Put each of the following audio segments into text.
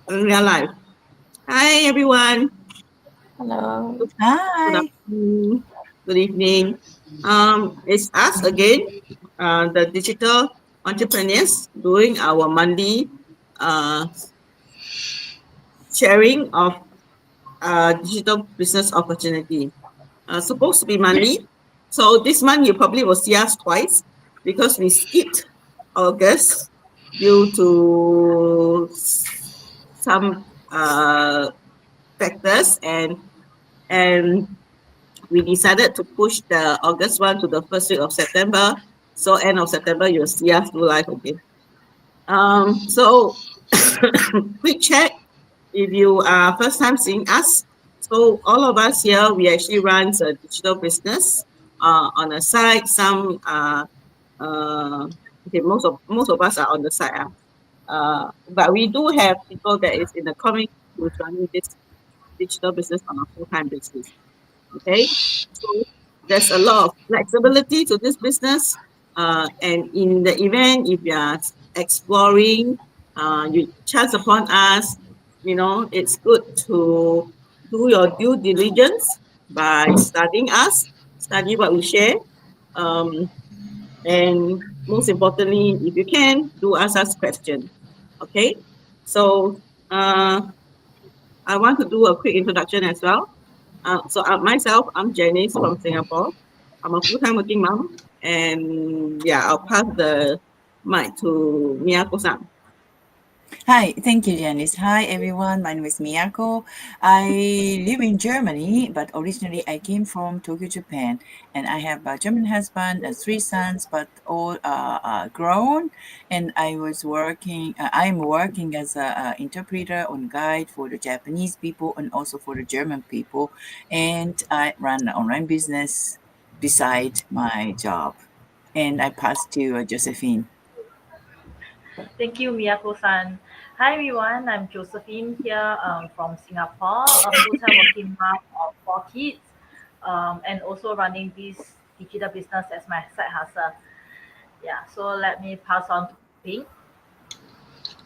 in real life. Hi, everyone. Hello. Good Hi. afternoon. Good evening. It's us again, the digital entrepreneurs, doing our monthly uh, sharing of digital business opportunity. Supposed to be monthly. So this month you probably will see us twice because we skipped August due to some factors, and we decided to push the August one to the first week of September. So end of September you'll see us do live again. So quick check if you are first time seeing us. So all of us here, we actually run a digital business on a site. Some okay, most of us are on the site. But we do have people that is in the community who's running this digital business on a full-time basis. Okay, so there's a lot of flexibility to this business. And in the event, if you are exploring, you chance upon us, it's good to do your due diligence by studying us, study what we share. Um, and most importantly, if you can, do ask us questions. Okay, so I want to do a quick introduction as well. Myself, I'm Janice from Singapore. I'm a full-time working mom, and yeah, I'll pass the mic to Miyako-san. Hi. Thank you, Janice. Hi, everyone. My name is Miyako. I live in Germany, but originally I came from Tokyo, Japan. And I have a German husband and three sons, but all are grown. And I'm working as a interpreter and guide for the Japanese people and also for the German people. And I run an online business beside my job. And I pass to Josephine. Thank you, Miyako-san. Hi, everyone. I'm Josephine here from Singapore, a full-time working mom of four kids, and also running this digital business as my side hustle. Yeah, so let me pass on to Ping.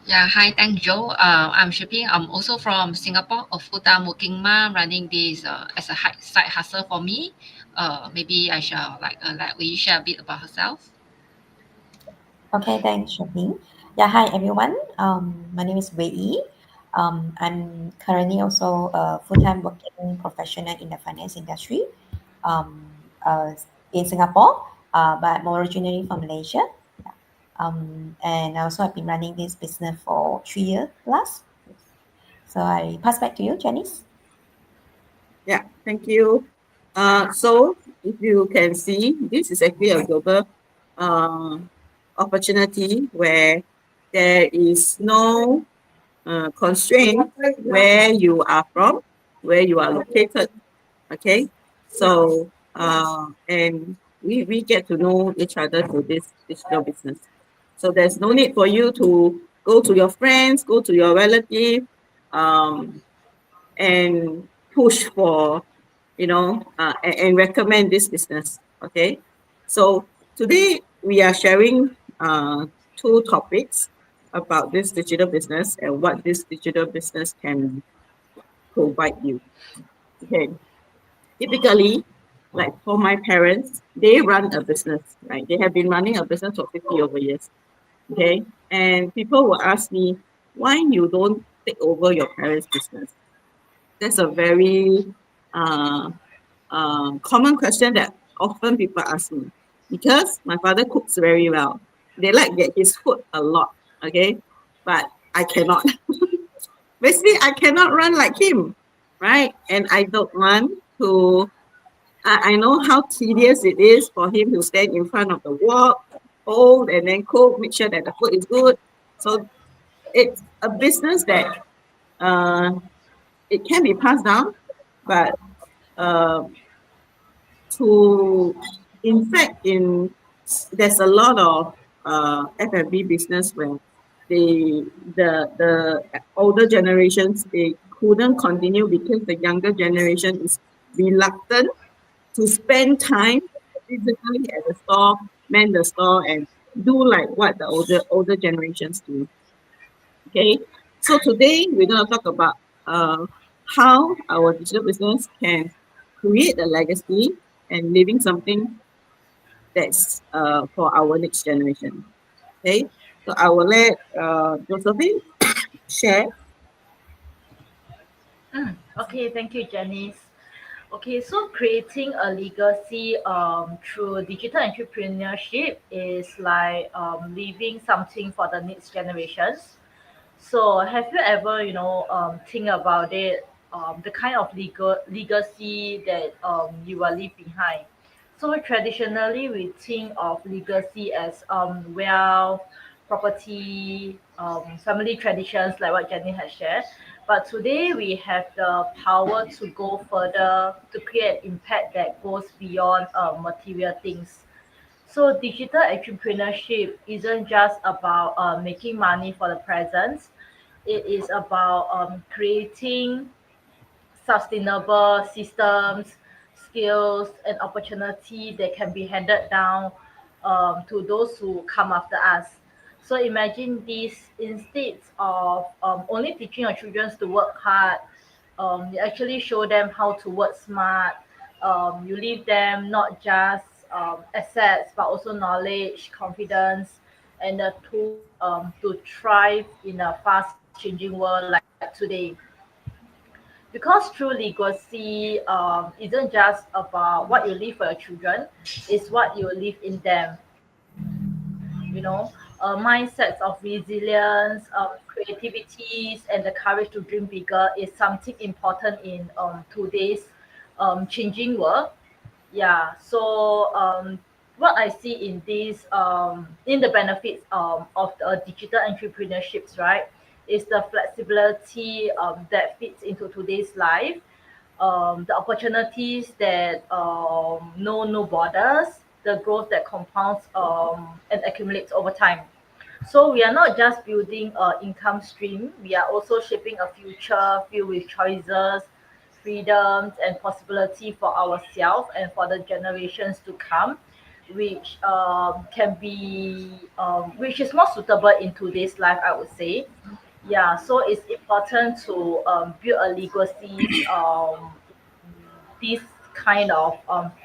Yeah, hi, thanks, Joe. I'm Shipping. I'm also from Singapore, a full-time working mom running this as a side hustle for me. Maybe I shall let we share a bit about herself. Okay, thanks, Shopping. Yeah, hi everyone. My name is Wei Yi. I'm currently also a full-time working professional in the finance industry in Singapore, but I'm originally from Malaysia. Yeah. And also I've been running this business for 3 years plus. So I pass back to you, Janice. Yeah, thank you. So if you can see, this is actually a global uh, opportunity where there is no constraint where you are from, where you are located. Okay, so and we get to know each other through this digital business. So there's no need for you to go to your friends, go to your relative, um, and push for, and recommend this business. Okay, so today we are sharing two topics about this digital business and what this digital business can provide you. Okay, typically, like for my parents, they run a business, right? They have been running a business for 50 over years. Okay. And people will ask me, why you don't take over your parents' business? That's a very uh, common question that often people ask me. Because my father cooks very well. They like get his food a lot. Okay. But I cannot. Basically, I cannot run like him. Right. And I don't want to I know how tedious it is for him to stand in front of the wok, hold and then cook, make sure that the food is good. So it's a business that uh, it can be passed down, but uh, to in fact there's a lot of F&B business where the older generations they couldn't continue because the younger generation is reluctant to spend time physically at the store, man the store, and do like what the older generations do. Okay, So today we're going to talk about how our digital business can create a legacy and leaving something that's for our next generation. Okay, so I will let Josephine share. Okay, thank you, Janice. Okay, so creating a legacy through digital entrepreneurship is like leaving something for the next generations. So have you ever, think about it, the kind of legacy that you will leave behind? So traditionally, we think of legacy as wealth, property, family traditions, like what Jenny has shared. But today, we have the power to go further to create impact that goes beyond material things. So digital entrepreneurship isn't just about making money for the present. It is about creating sustainable systems, skills, and opportunity that can be handed down to those who come after us. So imagine this, instead of only teaching your children to work hard, you actually show them how to work smart. You leave them not just assets but also knowledge, confidence, and the tools to thrive in a fast changing world like today. Because true legacy isn't just about what you leave for your children, it's what you leave in them. Mindsets of resilience, creativities, and the courage to dream bigger is something important in today's changing world. Yeah, so what I see in this in the benefits of the digital entrepreneurships, right, is the flexibility that fits into today's life, the opportunities that know no borders, the growth that compounds and accumulates over time. So we are not just building an income stream, we are also shaping a future filled with choices, freedoms, and possibility for ourselves and for the generations to come, which can be, which is more suitable in today's life, I would say. Yeah, so it's important to build a legacy, these kind of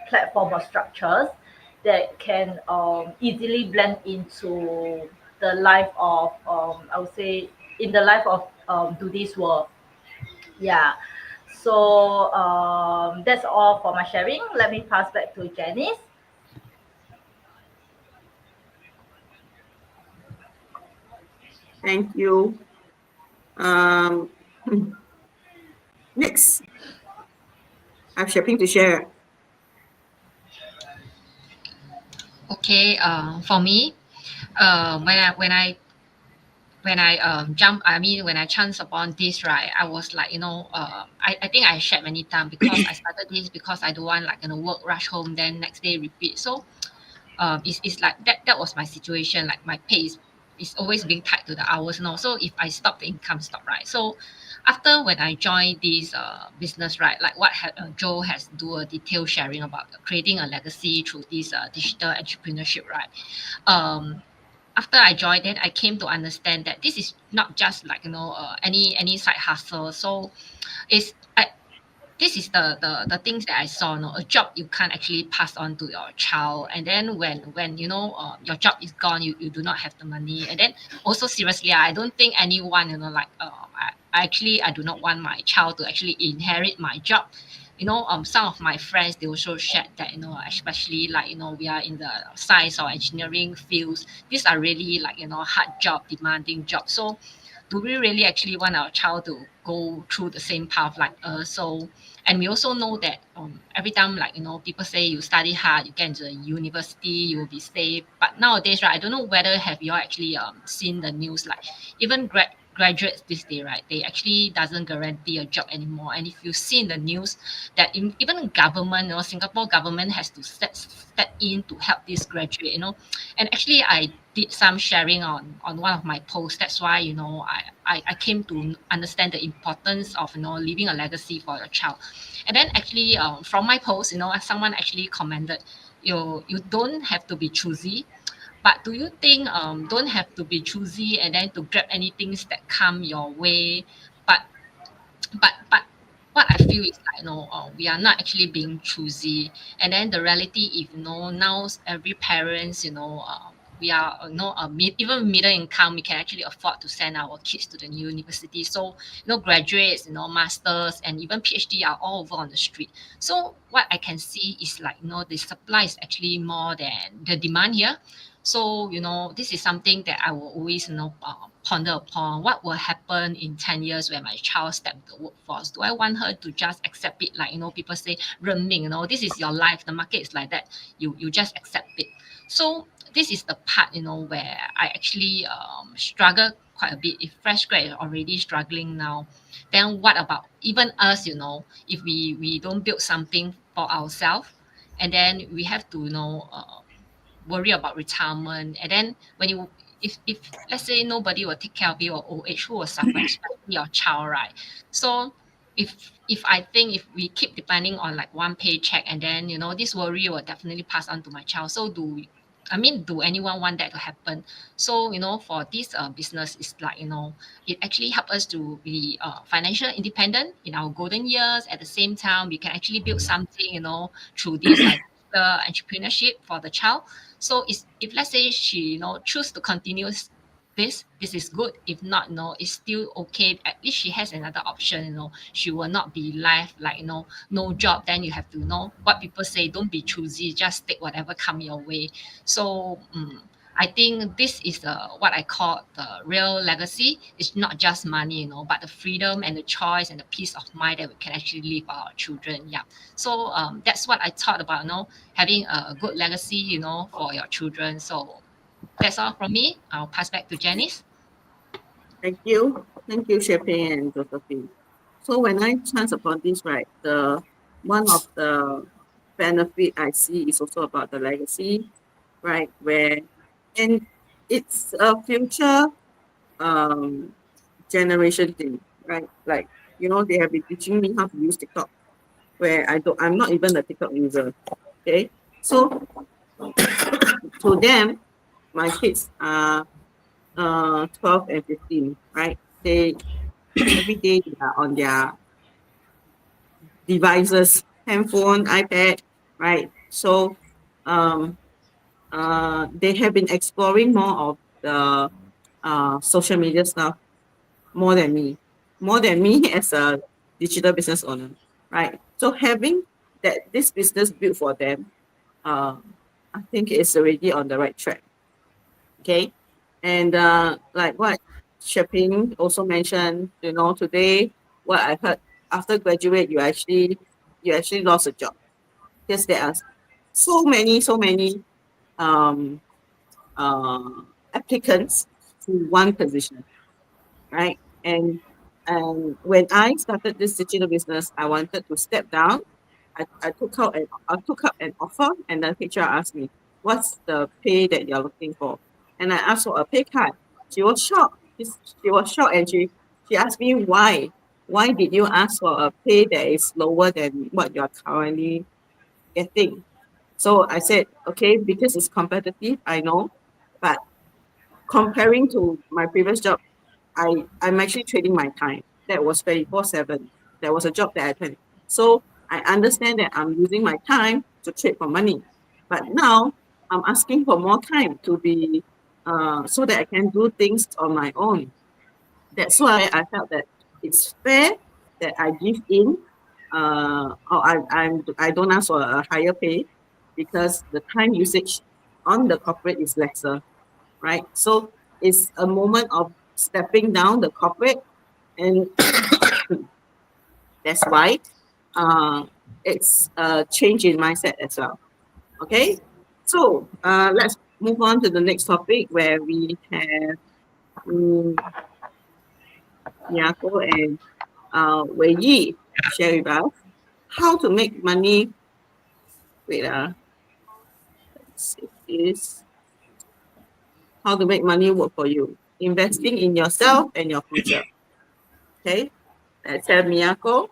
platform or structures that can easily blend into the life of, I would say, in the life of today's world. Yeah. So that's all for my sharing. Let me pass back to Janice. Thank you. Um, next, I'm shipping to share. Okay, for me, when I jump, I mean, when I chance upon this, right, I was like, I think I shared many times because I started this because I don't want like, work, rush home, then next day repeat. So it's like that was my situation. Like my pay is always being tied to the hours, so if I stop, the income stop, right? So after when I joined this business, right, like what Joe has do a detailed sharing about creating a legacy through this digital entrepreneurship, right? um After I joined, then I came to understand that this is not just like, any side hustle. So it's this is the things that I saw. A job you can't actually pass on to your child, and then when your job is gone, you do not have the money. And then also, seriously, I don't think anyone, like, I do not want my child to actually inherit my job. Some of my friends, they also shared that, especially like, we are in the science or engineering fields, these are really like, hard job, demanding job. So do we really actually want our child to go through the same path like us? So, and we also know that every time, like, people say you study hard, you get into a university, you will be safe. But nowadays, right, I don't know whether have you all actually seen the news, like even graduates this day, right, they actually doesn't guarantee a job anymore. And if you see in the news that even government, Singapore government has to step in to help this graduate, and actually I did some sharing on one of my posts. That's why, I came to understand the importance of, leaving a legacy for your child. And then actually, from my post, someone actually commented, you don't have to be choosy, But do you think don't have to be choosy and then to grab anything that come your way? But but what I feel is like we are not actually being choosy, and then the reality, if now every parents we are even middle income, we can actually afford to send our kids to the university. So graduates, masters, and even PhD are all over on the street. So what I can see is like the supply is actually more than the demand here. So this is something that I will always ponder upon. What will happen in 10 years when my child step the workforce? Do I want her to just accept it like people say 认命, this is your life, the market is like that, you just accept it. So this is the part where I actually struggle quite a bit. If fresh grad is already struggling now, then what about even us, if we don't build something for ourselves, and then we have to worry about retirement. And then when you if let's say nobody will take care of you at old age, who will suffer, especially your child, right? So if I think if we keep depending on like one paycheck, and then this worry will definitely pass on to my child. So do anyone want that to happen? So for this business, it's like it actually helps us to be financial independent in our golden years. At the same time, we can actually build something through this the entrepreneurship for the child. So if let's say she choose to continue this is good. If not, it's still okay. At least she has another option. She will not be left like no job. Then you have to know what people say. Don't be choosy. Just take whatever come your way. So I think this is what I call the real legacy. It's not just money, but the freedom and the choice and the peace of mind that we can actually leave our children. Yeah. So that's what I thought about, having a good legacy, for your children. So that's all from me. I'll pass back to Janice. Thank you. Thank you, Sheping and Josephine. So when I chance upon this, right, the one of the benefit I see is also about the legacy, right? And it's a future um generation thing, right? Like, they have been teaching me how to use TikTok, where I'm not even a TikTok user. Okay. So to them, my kids are 12 and 15, right? They every day they are on their devices, handphone, iPad, right? So um they have been exploring more of the social media stuff more than me as a digital business owner, right? So having this business built for them, uh, I think it's already on the right track. Okay, and like what Sheping also mentioned, today what I heard, after graduate you actually lost a job because there are so many um uh applicants to one position, right? And when I started this digital business, I wanted to step down. I took up an offer, and then HR asked me, "What's the pay that you're looking for?" And I asked for a pay cut. She was shocked. She was shocked, and she asked me why. Why did you ask for a pay that is lower than what you're currently getting? So I said, okay, because it's competitive, I know, but comparing to my previous job, I'm actually trading my time. That was 24/7. That was a job that I had. So I understand that I'm using my time to trade for money. But now I'm asking for more time to be so that I can do things on my own. That's why I felt that it's fair that I give in or I don't ask for a higher pay because the time usage on the corporate is lesser, right? So it's a moment of stepping down the corporate, and that's why uh, it's a change in mindset as well. Okay, so let's move on to the next topic where we have Miyako and Wei Yi share with us how to make money. Wait, let's see this. How to make money work for you. Investing in yourself and your future. Okay, let's have Miyako.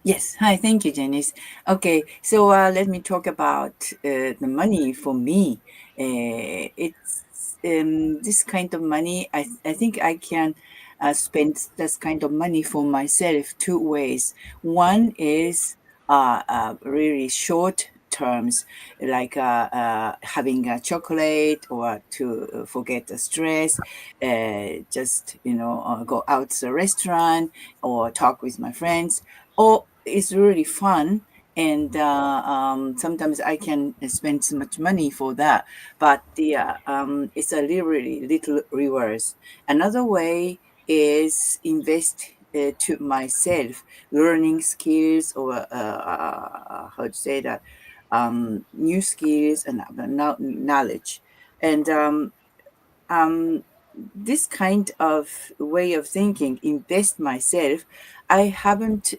Yes. Hi. Thank you, Janice. Okay. So let me talk about the money for me. it's this kind of money. I think I can spend this kind of money for myself two ways. One is really short terms, like having a chocolate or to forget the stress, just go out to a restaurant or talk with my friends. Or it's really fun, and sometimes I can spend so much money for that, but it's a really little rewards. Another way is invest to myself, learning skills or how to say that, new skills and knowledge. And this kind of way of thinking, invest myself, I haven't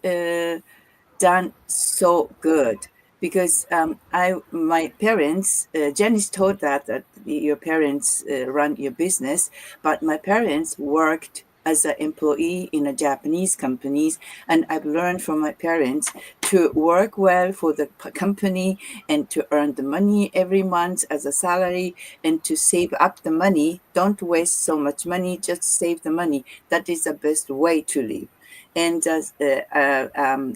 done so good because I my parents, Janice told that your parents run your business, but my parents worked as an employee in a Japanese companies, and I've learned from my parents to work well for the company and to earn the money every month as a salary and to save up the money. Don't waste so much money, just save the money. That is the best way to live. And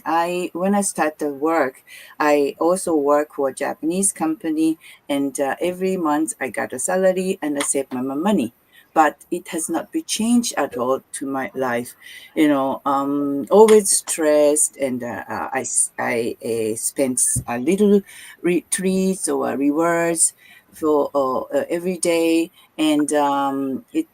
I, when I started work, I also work for a Japanese company, and every month I got a salary and I save my money. But it has not been changed at all to my life. Always stressed, and I spent a little retreats or rewards for every day, and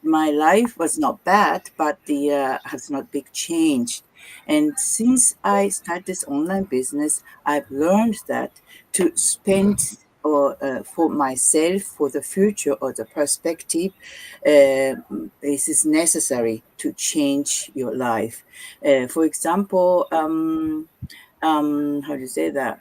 my life was not bad, but the has not big changed. And since I started this online business, I've learned that to spend or for myself, for the future or the perspective, this is necessary to change your life. For example, how do you say that?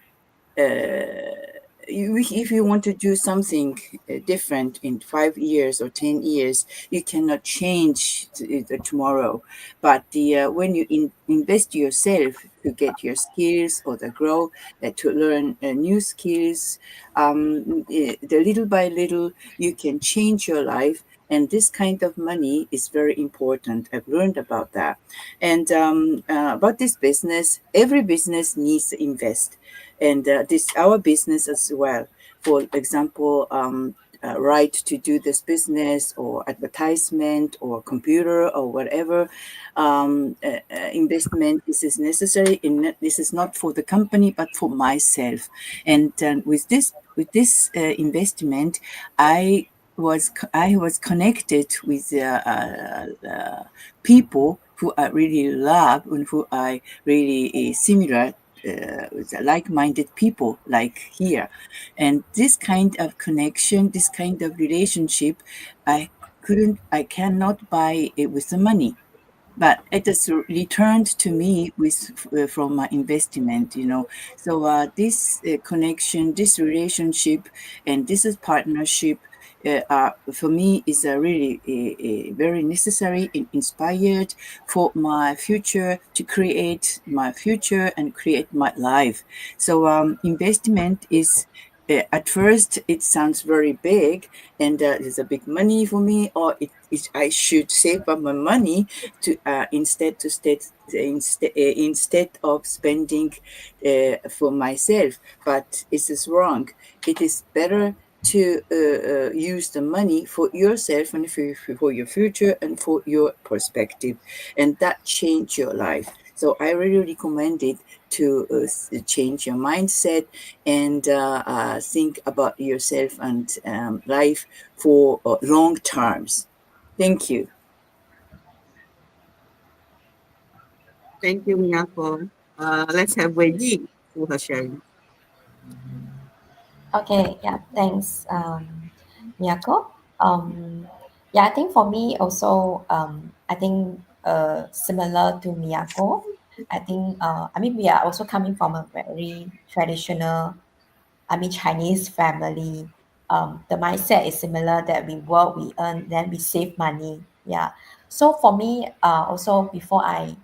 If you want to do something different in 5 years or 10 years, you cannot change tomorrow. But when you invest yourself to get your skills or the grow, to learn new skills, the little by little, you can change your life. And this kind of money is very important. I've learned about that. And about this business, every business needs to invest, and this our business as well. For example, right to do this business or advertisement or computer or whatever, investment. This is necessary. This is not for the company but for myself. And with this investment, I was connected with people who I really love and who I really similar, with like-minded people like here. And this kind of connection, this kind of relationship, I cannot buy it with the money, but it is returned to me with from my investment. So this connection, this relationship, and this is partnership, for me is really very necessary and inspired for my future, to create my future and create my life. So investment is, at first it sounds very big, and it's a big money for me, or I should save up my money to instead of spending for myself. But it is wrong. It is better to use the money for yourself and for your future and for your perspective, and that change your life. So I really recommend it to change your mindset and think about yourself and life for long terms. Thank you. Thank you, Miyako. Let's have Wei Yi for her sharing. Okay, yeah, thanks, Miyako. Yeah, I think for me also, I think similar to Miyako. I think, I mean, we are also coming from a very traditional, I mean, Chinese family. The mindset is similar that we work, we earn, then we save money. Yeah. So for me, also before I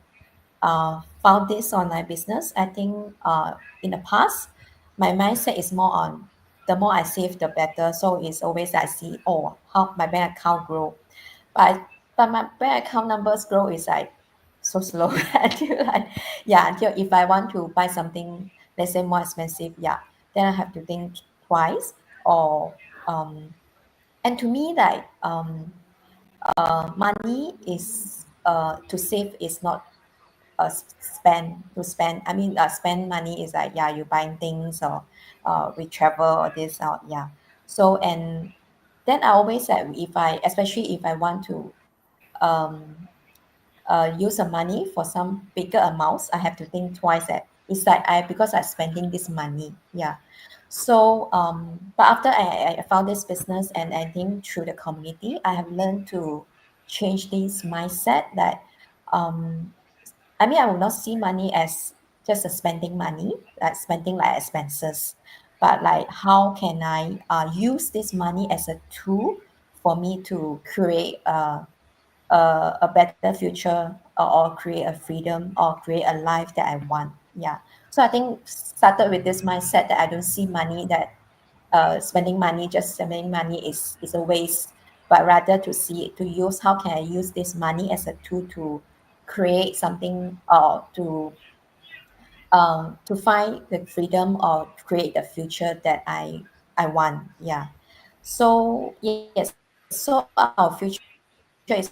found this online business, I think in the past, my mindset is more on the more I save, the better. So it's always I see, oh, how my bank account grow. But my bank account numbers grow is like so slow until like, yeah, until if I want to buy something, let's say more expensive, yeah, then I have to think twice. Or and to me, like money is to save is not spend. I mean, spend money is like, yeah, you buying things, or we travel or this, or yeah. So and then I always said, if I, especially if I want to um use the money for some bigger amounts, I have to think twice. That it's like I, because I'm spending this money, yeah. So but after I found this business, and I think through the community, I have learned to change this mindset that um I mean, I will not see money as just a spending money, like spending like expenses, but like how can I use this money as a tool for me to create a better future, or create a freedom, or create a life that I want. Yeah. So I think started with this mindset that I don't see money, that spending money, just spending money is a waste, but rather to see, to use, how can I use this money as a tool to create something, or to find the freedom, or create the future that I want. Yeah. So yes, so our future is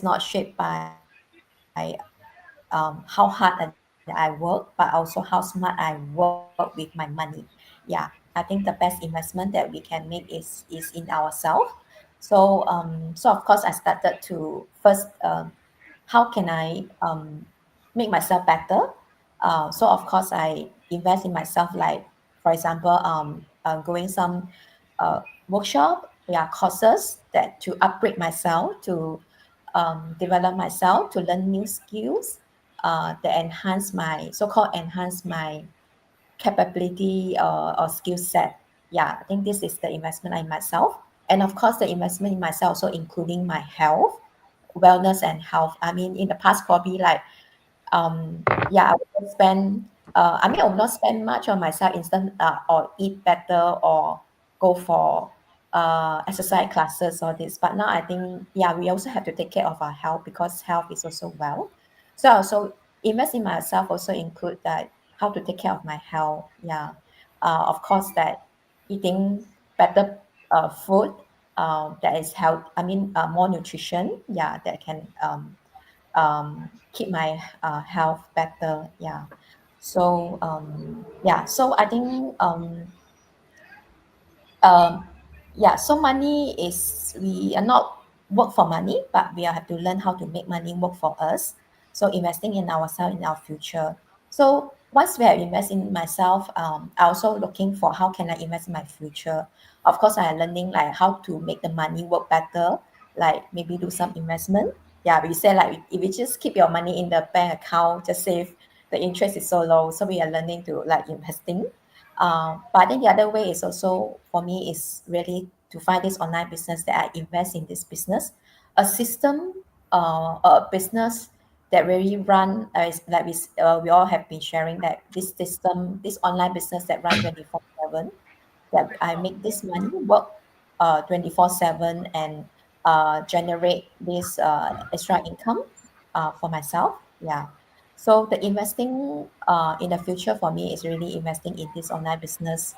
not shaped by how hard that I work, but also how smart I work with my money. Yeah, I think the best investment that we can make is in ourselves. So so of course I started to first, how can I make myself better. So of course I invest in myself, like for example, going some workshop, yeah, courses, that to upgrade myself, to develop myself, to learn new skills, that enhance my, so-called enhance my capability, or skill set. Yeah, I think this is the investment in myself. And of course, the investment in myself also including my health, wellness and health. I mean, in the past, probably like yeah, I would spend I mean, I will not spend much on myself instant, or eat better, or go for exercise classes, or this. But now I think, yeah, we also have to take care of our health, because health is also well. So I also invest in myself, also include that how to take care of my health. Yeah. Of course, that eating better food, that is health, I mean, more nutrition, yeah, that can keep my health better. Yeah. So yeah, so I think um, yeah, so money is, we are not work for money, but we have to learn how to make money work for us. So investing in ourselves, in our future. So once we have invest in myself, I also looking for how can I invest in my future. Of course, I am learning like how to make the money work better, like maybe do some investment. Yeah, we say like, if you just keep your money in the bank account, just save, the interest is so low. So we are learning to like investing. But then the other way is also for me is really to find this online business that I invest in this business, a system, a business that really run, is like we all have been sharing, that this system, this online business that run 24/7, that I make this money work 24/7, and generate this extra income for myself. Yeah. So the investing in the future for me is really investing in this online business,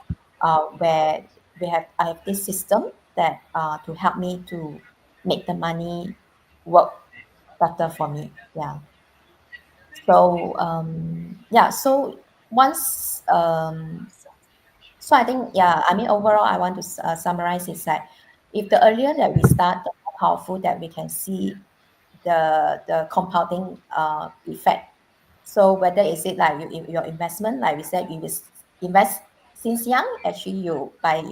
where I have this system that to help me to make the money work better for me. Yeah. So yeah. So once so I think, yeah, I mean, overall, I want to summarize is that if the earlier that we start, the more powerful that we can see the compounding effect. So whether is it like your investment, like we said, you invest since young, actually you by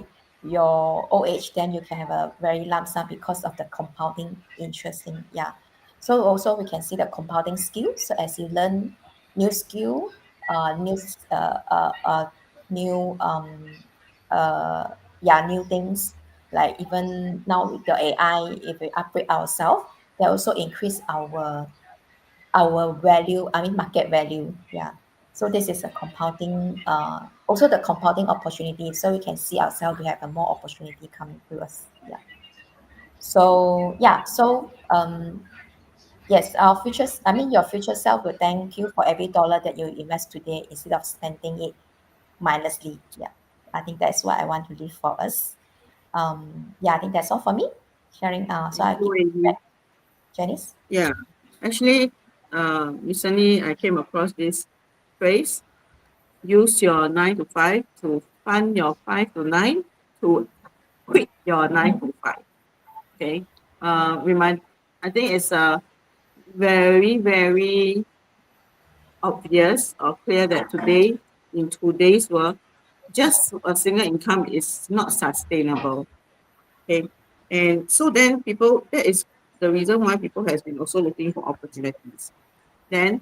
your old age, then you can have a very lump sum because of the compounding interest in, yeah. So also we can see the compounding skills. So as you learn new skill, new new uh yeah, new things, like even now with the AI, if we upgrade ourselves, they also increase our value, I mean market value. Yeah. So this is a compounding, also the compounding opportunity. So we can see ourselves, we have a more opportunity coming to us. Yeah. So yeah, so yes, our futures, I mean, your future self will thank you for every dollar that you invest today instead of spending it mindlessly. Yeah, I think that's what I want to leave for us. Yeah, I think that's all for me. Sharing. So I Thank you, give Amy. back Janice. Yeah, actually, recently I came across this phrase: use your 9 to 5 to fund your 5 to 9 to quit your 9 to 5. Okay. I think it's very, very obvious or clear that today, in today's world, just a single income is not sustainable. Okay. And so then that is the reason why people has been also looking for opportunities. Then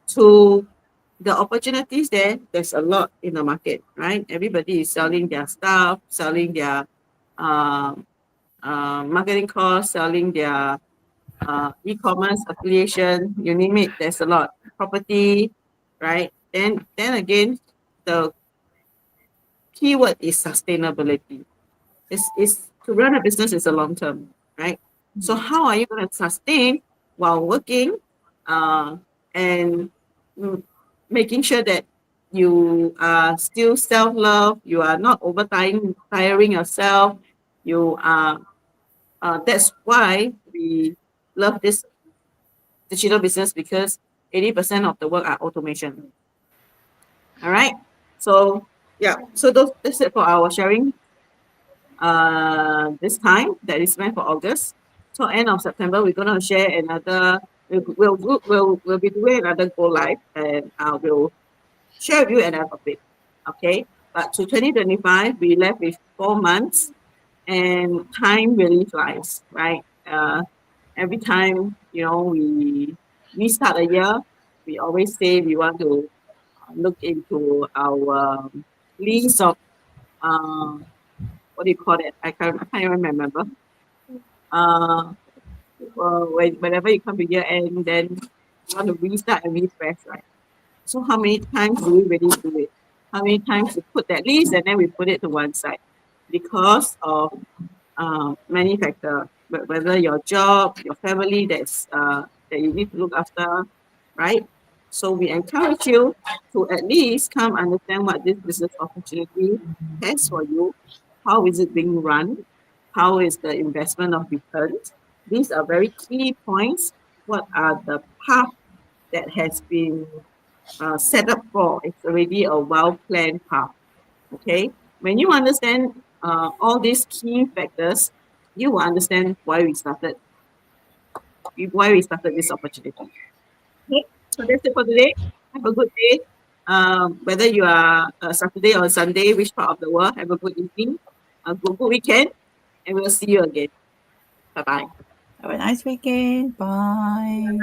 to the opportunities there's a lot in the market, right? Everybody is selling their stuff, selling their uh, marketing costs, selling their e-commerce affiliation, you name it, there's a lot. Property, right? Then again, the keyword is sustainability. Is to run a business is a long term, right? So how are you going to sustain while working, uh, and mm, making sure that you are still self-love, you are not tiring yourself, you are that's why we love this digital business, because 80% of the work are automation. All right. So yeah, so that's it for our sharing this time that is meant for August. So end of September, we're gonna share another. We'll be doing another go live, and we'll share with you another topic. Okay, but to 2025, we left with 4 months, and time really flies, right? Every time we start a year, we always say we want to look into our list of uh, what do you call it? I can't even remember. Uh, whenever you come to year end, then you want to restart and refresh, right? So how many times do we really do it? How many times we put that list and then we put it to one side because of many factors, whether your job, your family that you need to look after, right? So we encourage you to at least come understand what this business opportunity has for you. How is it being run? How is the investment of returns? These are very key points. What are the path that has been set up for? It's already a well-planned path. Okay, when you understand all these key factors, you will understand why we started this opportunity. Okay, so that's it for today. Have a good day. Whether you are Saturday or Sunday, which part of the world, have a good evening, a good weekend, and we'll see you again. Bye bye. Have a nice weekend. Bye.